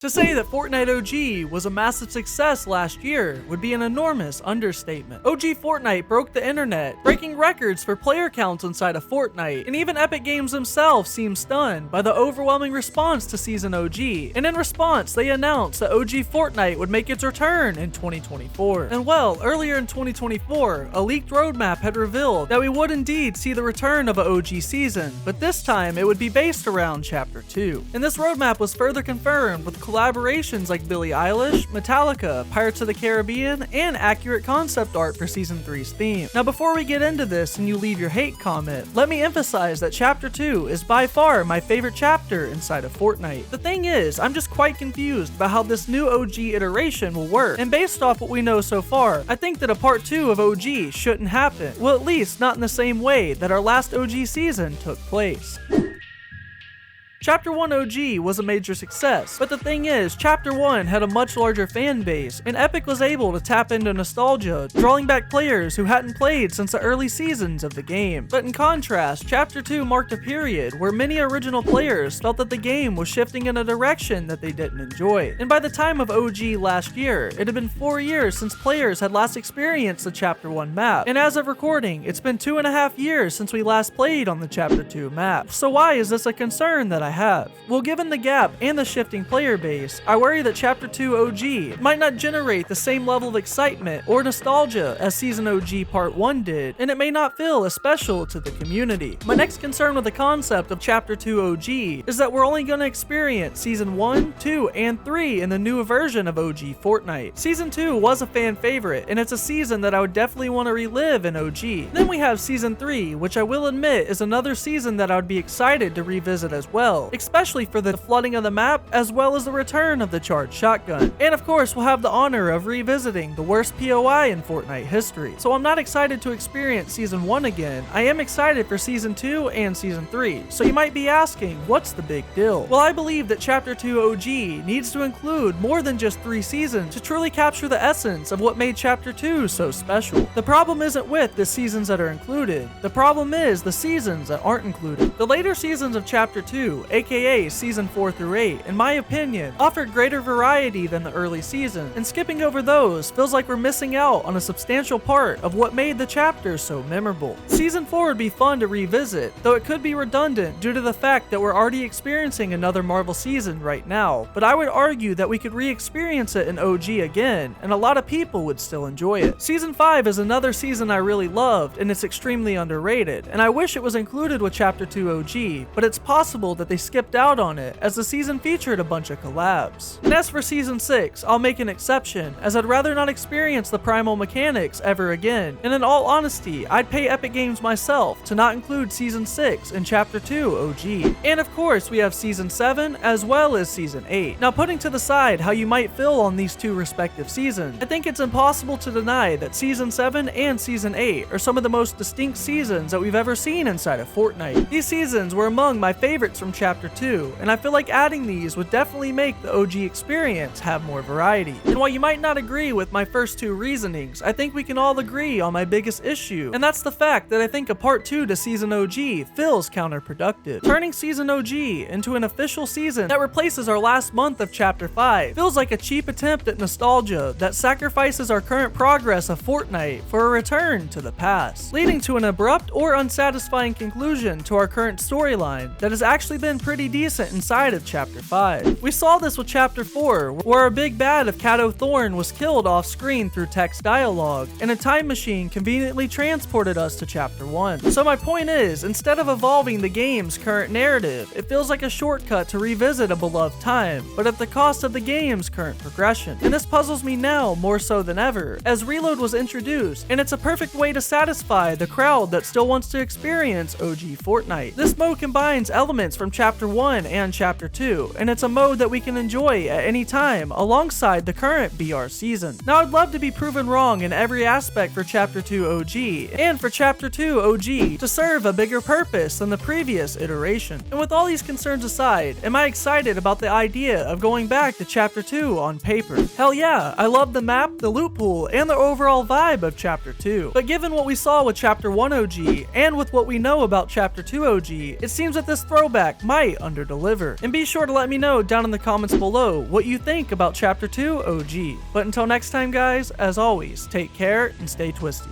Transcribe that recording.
To say that Fortnite OG was a massive success last year would be an enormous understatement. OG Fortnite broke the internet, breaking records for player counts inside of Fortnite, and even Epic Games themselves seemed stunned by the overwhelming response to Season OG, and in response they announced that OG Fortnite would make its return in 2024. And well, earlier in 2024, a leaked roadmap had revealed that we would indeed see the return of an OG season, but this time it would be based around Chapter 2. And this roadmap was further confirmed with collaborations like Billie Eilish, Metallica, Pirates of the Caribbean, and accurate concept art for Season 3's theme. Now before we get into this and you leave your hate comment, let me emphasize that Chapter 2 is by far my favorite chapter inside of Fortnite. The thing is, I'm just quite confused about how this new OG iteration will work, and based off what we know so far, I think that a part 2 of OG shouldn't happen. Well, at least not in the same way that our last OG season took place. Chapter 1 OG was a major success, but the thing is, Chapter 1 had a much larger fan base, and Epic was able to tap into nostalgia, drawing back players who hadn't played since the early seasons of the game. But in contrast, Chapter 2 marked a period where many original players felt that the game was shifting in a direction that they didn't enjoy. And by the time of OG last year, it had been 4 years since players had last experienced the Chapter 1 map, and as of recording, it's been 2.5 years since we last played on the Chapter 2 map. So why is this a concern that I have? Well, given the gap and the shifting player base, I worry that Chapter 2 OG might not generate the same level of excitement or nostalgia as Season OG Part 1 did, and it may not feel as special to the community. My next concern with the concept of Chapter 2 OG is that we're only going to experience Season 1, 2, and 3 in the new version of OG Fortnite. Season 2 was a fan favorite, and it's a season that I would definitely want to relive in OG. Then we have Season 3, which I will admit is another season that I would be excited to revisit as well, especially for the flooding of the map as well as the return of the charged shotgun. And of course, we'll have the honor of revisiting the worst POI in Fortnite history. So I'm not excited to experience Season 1 again. I am excited for Season 2 and Season 3. So you might be asking, what's the big deal? Well, I believe that Chapter 2 OG needs to include more than just 3 seasons to truly capture the essence of what made Chapter 2 so special. The problem isn't with the seasons that are included. The problem is the seasons that aren't included. The later seasons of Chapter 2, aka Season 4 through 8, in my opinion, offered greater variety than the early seasons, and skipping over those feels like we're missing out on a substantial part of what made the chapter so memorable. Season 4 would be fun to revisit, though it could be redundant due to the fact that we're already experiencing another Marvel season right now, but I would argue that we could re-experience it in OG again, and a lot of people would still enjoy it. Season 5 is another season I really loved, and it's extremely underrated, and I wish it was included with Chapter 2 OG, but it's possible that they skipped out on it as the season featured a bunch of collabs. And as for Season 6, I'll make an exception, as I'd rather not experience the primal mechanics ever again, and in all honesty, I'd pay Epic Games myself to not include Season 6 in Chapter 2 OG. And of course, we have Season 7 as well as Season 8. Now putting to the side how you might feel on these two respective seasons, I think it's impossible to deny that Season 7 and Season 8 are some of the most distinct seasons that we've ever seen inside of Fortnite. These seasons were among my favorites from Chapter 2, and I feel like adding these would definitely make the OG experience have more variety. And while you might not agree with my first two reasonings, I think we can all agree on my biggest issue, and that's the fact that I think a part 2 to Season OG feels counterproductive. Turning Season OG into an official season that replaces our last month of Chapter 5 feels like a cheap attempt at nostalgia that sacrifices our current progress of Fortnite for a return to the past, leading to an abrupt or unsatisfying conclusion to our current storyline that has actually been pretty decent inside of Chapter 5. We saw this with Chapter 4, where our big bad of Cato Thorn was killed off screen through text dialogue, and a time machine conveniently transported us to Chapter 1. So my point is, instead of evolving the game's current narrative, it feels like a shortcut to revisit a beloved time, but at the cost of the game's current progression. And this puzzles me now more so than ever, as Reload was introduced, and it's a perfect way to satisfy the crowd that still wants to experience OG Fortnite. This mode combines elements from Chapter 1 and Chapter 2, and it's a mode that we can enjoy at any time alongside the current BR season. Now I'd love to be proven wrong in every aspect for Chapter 2 OG, and for Chapter 2 OG to serve a bigger purpose than the previous iteration. And with all these concerns aside, am I excited about the idea of going back to Chapter 2 on paper? Hell yeah, I love the map, the loot pool, and the overall vibe of Chapter 2. But given what we saw with Chapter 1 OG, and with what we know about Chapter 2 OG, it seems that this throwback might might underdeliver. And be sure to let me know down in the comments below what you think about Chapter 2 OG. But until next time guys, as always, take care and stay twisty.